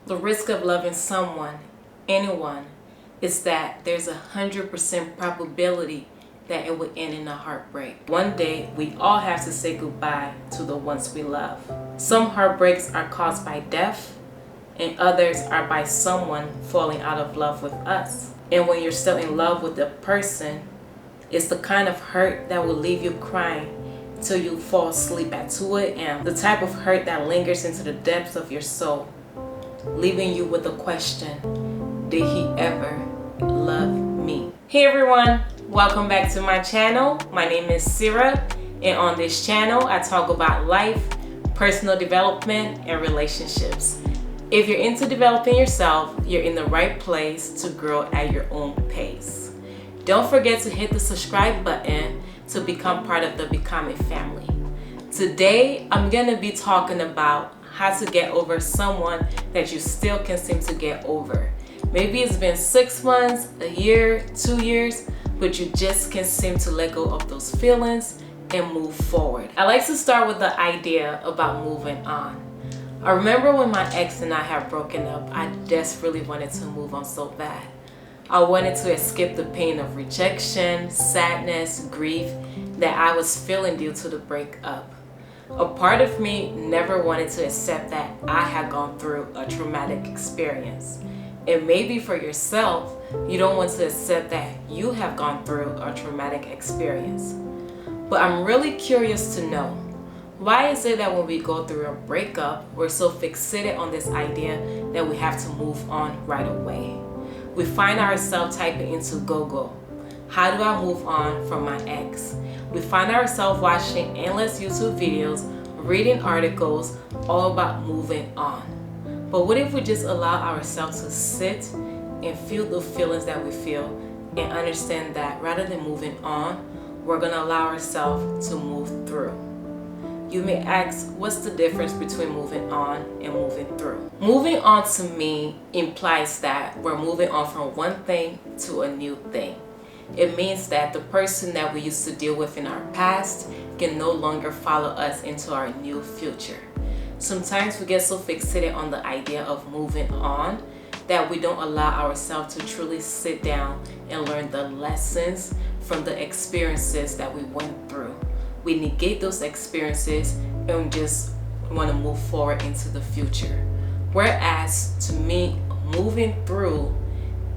The risk of loving someone, anyone, is that there's 100% probability that it will end in a heartbreak. One day, we all have to say goodbye to the ones we love. Some heartbreaks are caused by death, and others are by someone falling out of love with us. And when you're still in love with the person, it's the kind of hurt that will leave you crying till you fall asleep at 2 a.m. The type of hurt that lingers into the depths of your soul, leaving you with the question, did he ever love me? Hey everyone, welcome back to my channel. My name is Sira, and on this channel I talk about life, personal development, and relationships. If you're into developing yourself, you're in the right place to grow at your own pace. Don't forget to hit the subscribe button to become part of the Becoming family. Today, I'm gonna be talking about how to get over someone that you still can't seem to get over. Maybe it's been 6 months, a year, 2 years, but you just can't seem to let go of those feelings and move forward. I like to start with the idea about moving on. I remember when my ex and I had broken up, I desperately wanted to move on so bad. I wanted to escape the pain of rejection, sadness, grief that I was feeling due to the breakup. A part of me never wanted to accept that I had gone through a traumatic experience. And maybe for yourself, you don't want to accept that you have gone through a traumatic experience. But I'm really curious to know, why is it that when we go through a breakup, we're so fixated on this idea that we have to move on right away? We find ourselves typing into Google, how do I move on from my ex? We find ourselves watching endless YouTube videos, reading articles all about moving on. But what if we just allow ourselves to sit and feel the feelings that we feel and understand that rather than moving on, we're going to allow ourselves to move through? You may ask, what's the difference between moving on and moving through? Moving on to me implies that we're moving on from one thing to a new thing. It means that the person that we used to deal with in our past can no longer follow us into our new future. Sometimes we get so fixated on the idea of moving on that we don't allow ourselves to truly sit down and learn the lessons from the experiences that we went through. We negate those experiences and we just want to move forward into the future. Whereas to me, moving through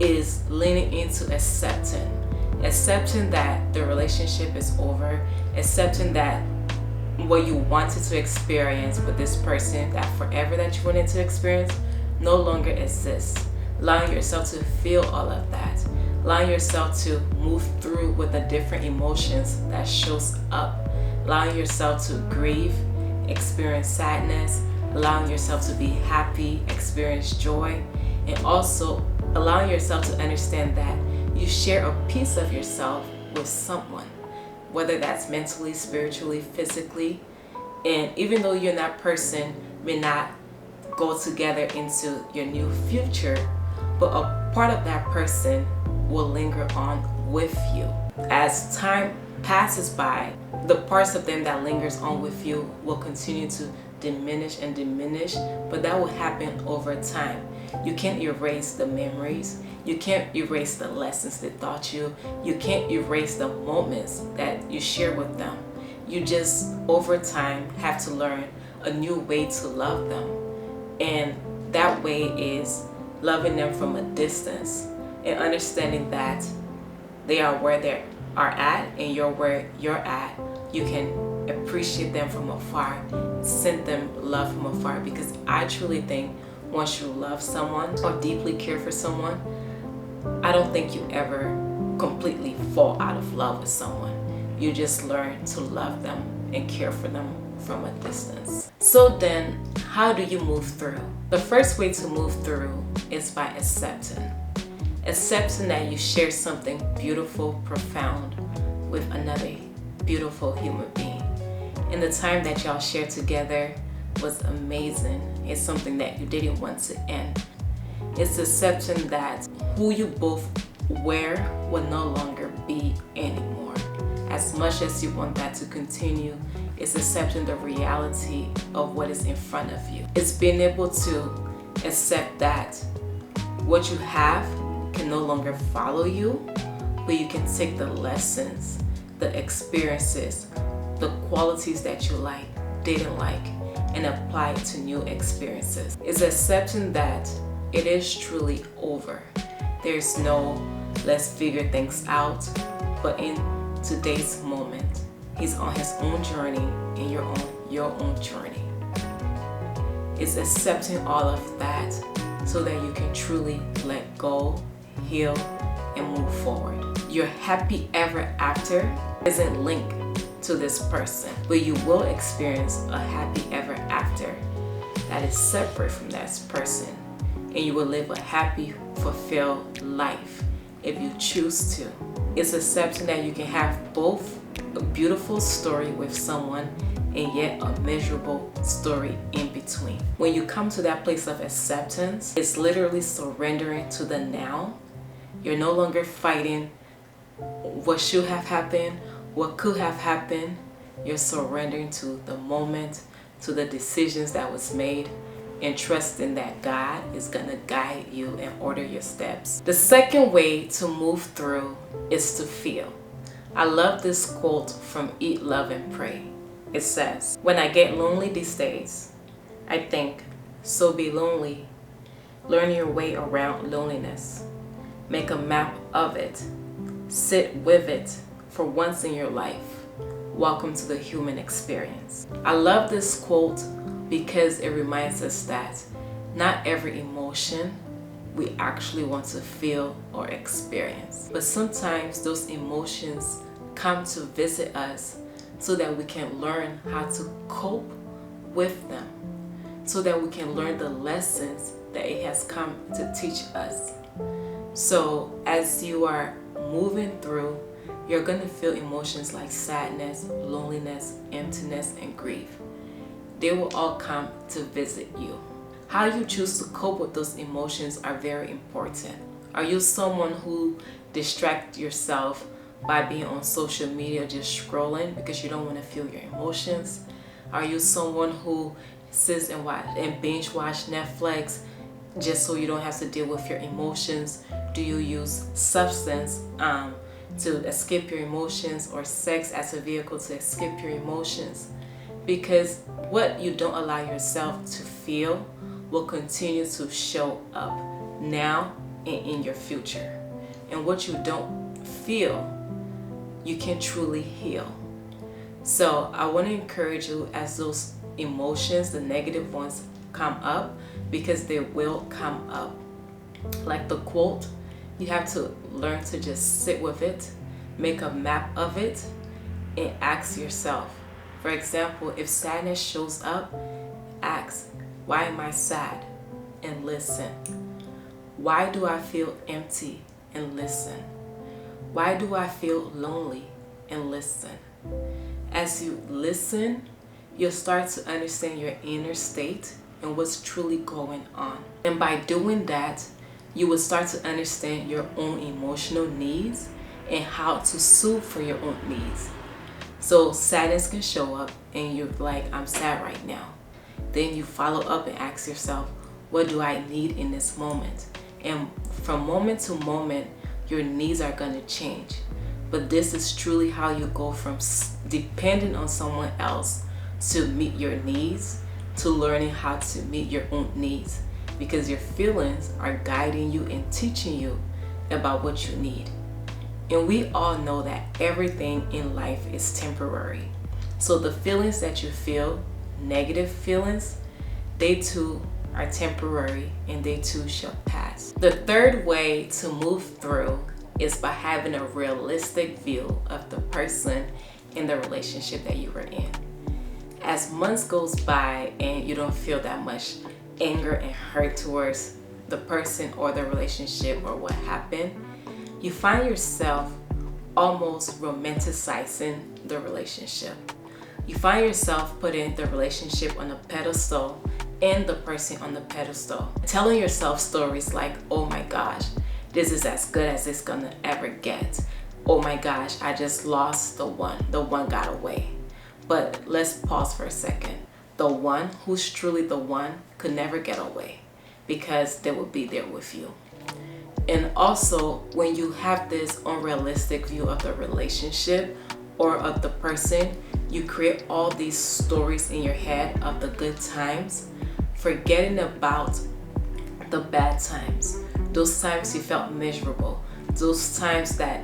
is leaning into accepting that the relationship is over, accepting that what you wanted to experience with this person, that forever that you wanted to experience, no longer exists. Allowing yourself to feel all of that, allowing yourself to move through with the different emotions that shows up, allowing yourself to grieve, experience sadness, allowing yourself to be happy, experience joy, and also allowing yourself to understand that you share a piece of yourself with someone, whether that's mentally, spiritually, physically. And even though you and that person may not go together into your new future, but a part of that person will linger on with you. As time passes by, the parts of them that lingers on with you will continue to diminish, but that will happen over time. You can't erase the memories. You can't erase the lessons they taught you. You can't erase the moments that you share with them. You just, over time, have to learn a new way to love them. And that way is loving them from a distance and understanding that they are where they are at and you're where you're at. You can appreciate them from afar, send them love from afar, because I truly think once you love someone or deeply care for someone, I don't think you ever completely fall out of love with someone. You just learn to love them and care for them from a distance. So then, how do you move through? The first way to move through is by accepting that you share something beautiful, profound with another beautiful human being. And the time that y'all shared together was amazing. It's something that you didn't want to end. It's accepting that who you both were will no longer be anymore. As much as you want that to continue, it's accepting the reality of what is in front of you. It's being able to Accept that what you have can no longer follow you, but you can take the lessons, the experiences, the qualities that you like, didn't like, and apply it to new experiences. It's accepting that it is truly over. There's no let's figure things out, but in today's moment, he's on his own journey and you're on your own journey. It's accepting all of that so that you can truly let go, heal, and move forward. Your happy ever after isn't linked to this person, but you will experience a happy ever after that is separate from that person, and you will live a happy, fulfilled life if you choose to. It's accepting that you can have both a beautiful story with someone and yet a miserable story in between. When you come to that place of acceptance, it's literally surrendering to the now. You're no longer fighting what should have happened, what could have happened. You're surrendering to the moment, to the decisions that was made, and trusting that God is gonna guide you and order your steps. The second way to move through is to feel. I love this quote from Eat, Love, and Pray. It says, "When I get lonely these days, I think, so be lonely. Learn your way around loneliness. Make a map of it. Sit with it for once in your life. Welcome to the human experience." I love this quote because it reminds us that not every emotion we actually want to feel or experience. But sometimes those emotions come to visit us so that we can learn how to cope with them, so that we can learn the lessons that it has come to teach us. So as you are moving through, you're going to feel emotions like sadness, loneliness, emptiness, and grief. They will all come to visit you. How you choose to cope with those emotions are very important. Are you someone who distracts yourself by being on social media just scrolling because you don't want to feel your emotions? Are you someone who sits and binge watch Netflix just so you don't have to deal with your emotions? Do you use substance to escape your emotions, or sex as a vehicle to escape your emotions? Because what you don't allow yourself to feel will continue to show up now and in your future. And what you don't feel, you can truly heal. So I want to encourage you, as those emotions, the negative ones, come up, because they will come up. Like the quote, you have to learn to just sit with it, make a map of it, and ask yourself. For example, if sadness shows up, ask, why am I sad? And listen. Why do I feel empty? And listen. Why do I feel lonely? And listen. As you listen, you'll start to understand your inner state and what's truly going on. And by doing that, you will start to understand your own emotional needs and how to soothe for your own needs. So sadness can show up and you're like, I'm sad right now. Then you follow up and ask yourself, what do I need in this moment? And from moment to moment, your needs are going to change. But this is truly how you go from depending on someone else to meet your needs, to learning how to meet your own needs, because your feelings are guiding you and teaching you about what you need. And we all know that everything in life is temporary. So the feelings that you feel, negative feelings, they too are temporary and they too shall pass. The third way to move through is by having a realistic view of the person in the relationship that you were in. As months goes by and you don't feel that much anger and hurt towards the person or the relationship or what happened, you find yourself almost romanticizing the relationship. You find yourself putting the relationship on a pedestal and the person on the pedestal, telling yourself stories like, oh my gosh, this is as good as it's gonna ever get. Oh my gosh, I just lost the one got away. But let's pause for a second. The one who's truly the one could never get away, because they will be there with you. And also, when you have this unrealistic view of the relationship or of the person, you create all these stories in your head of the good times, forgetting about the bad times. Those times you felt miserable, those times that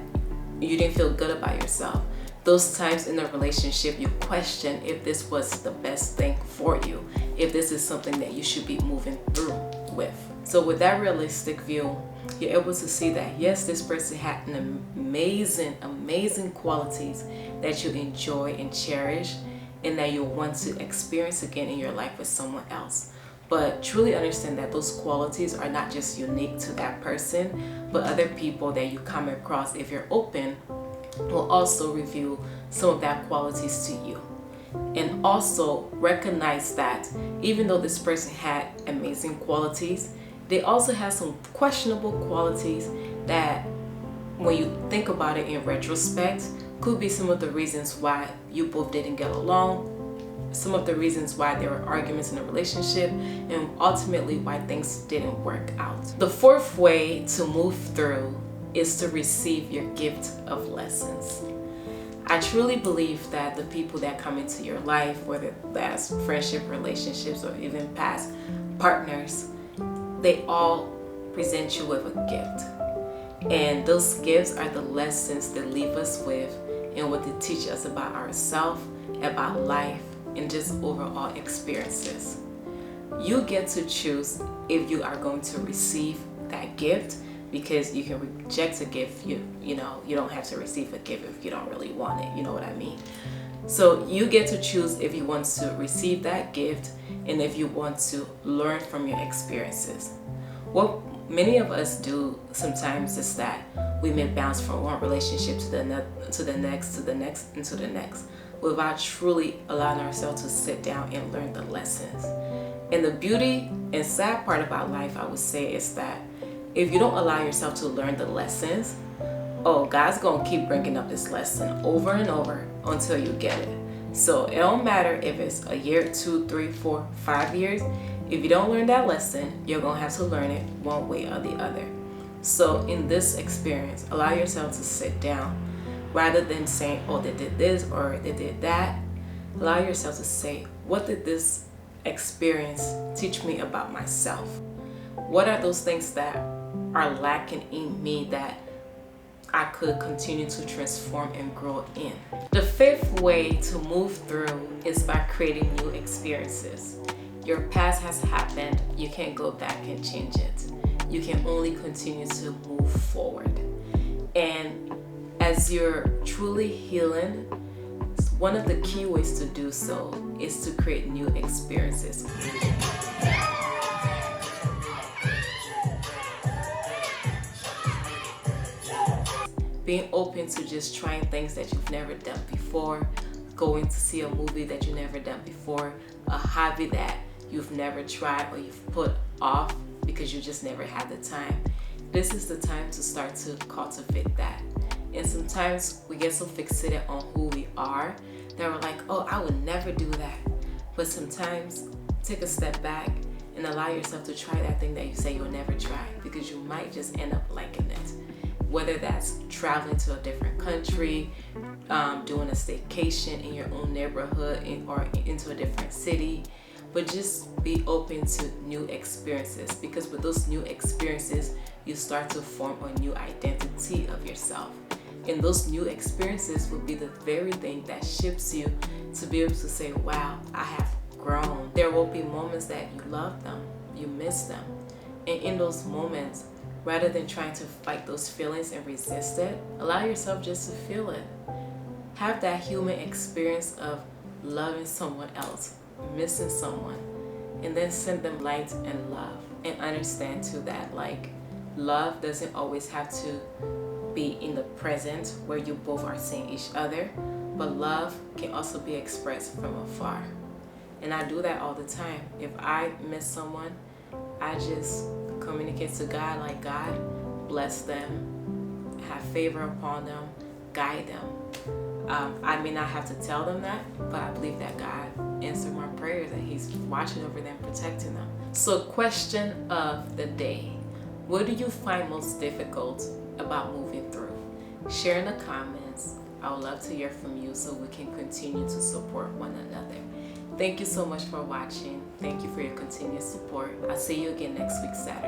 you didn't feel good about yourself, those times in a relationship you question if this was the best thing for you, if this is something that you should be moving through with. So with that realistic view, you're able to see that yes, this person had an amazing qualities that you enjoy and cherish, and that you want to experience again in your life with someone else. But truly understand that those qualities are not just unique to that person, but other people that you come across, if you're open, will also reveal some of that qualities to you. And also recognize that even though this person had amazing qualities, they also have some questionable qualities that, when you think about it in retrospect, could be some of the reasons why you both didn't get along, some of the reasons why there were arguments in a relationship, and ultimately why things didn't work out. The fourth way to move through is to receive your gift of lessons. I truly believe that the people that come into your life, whether that's friendship, relationships, or even past partners, they all present you with a gift. And those gifts are the lessons they leave us with and what they teach us about ourselves, about life, and just overall experiences. You get to choose if you are going to receive that gift, because you can reject a gift. You don't have to receive a gift if you don't really want it. You know what I mean? So you get to choose if you want to receive that gift and if you want to learn from your experiences. What many of us do sometimes is that we may bounce from one relationship to the next, without truly allowing ourselves to sit down and learn the lessons. And the beauty and sad part about life, I would say, is that if you don't allow yourself to learn the lessons, God's gonna keep bringing up this lesson over and over until you get it. So it don't matter if it's a year, 2, 3, 4, 5 years. If you don't learn that lesson, you're gonna have to learn it one way or the other. So in this experience, allow yourself to sit down. Rather than saying, they did this or they did that, allow yourself to say, what did this experience teach me about myself? What are those things that are lacking in me that I could continue to transform and grow in? The fifth way to move through is by creating new experiences. Your past has happened. You can't go back and change it. You can only continue to move forward. And as you're truly healing, one of the key ways to do so is to create new experiences. Being open to just trying things that you've never done before, going to see a movie that you've never done before, a hobby that you've never tried or you've put off because you just never had the time. This is the time to start to cultivate that. And sometimes we get so fixated on who we are that we're like, I would never do that. But sometimes take a step back and allow yourself to try that thing that you say you'll never try, because you might just end up liking it. Whether that's traveling to a different country, doing a staycation in your own neighborhood or into a different city, but just be open to new experiences, because with those new experiences, you start to form a new identity of yourself. And those new experiences will be the very thing that shapes you to be able to say, wow, I have grown. There will be moments that you love them, you miss them. And in those moments, rather than trying to fight those feelings and resist it, allow yourself just to feel it. Have that human experience of loving someone else, missing someone, and then send them light and love. And understand too that love doesn't always have to be in the present where you both are seeing each other, but love can also be expressed from afar. And I do that all the time. If I miss someone, I just communicate to God, like, God, bless them, have favor upon them, guide them. I may not have to tell them that, but I believe that God answered my prayers and He's watching over them, protecting them. So, question of the day: what do you find most difficult about moving through? Share in the comments. I would love to hear from you so we can continue to support one another. Thank you so much for watching. Thank you for your continued support. I'll see you again next week, Saturday.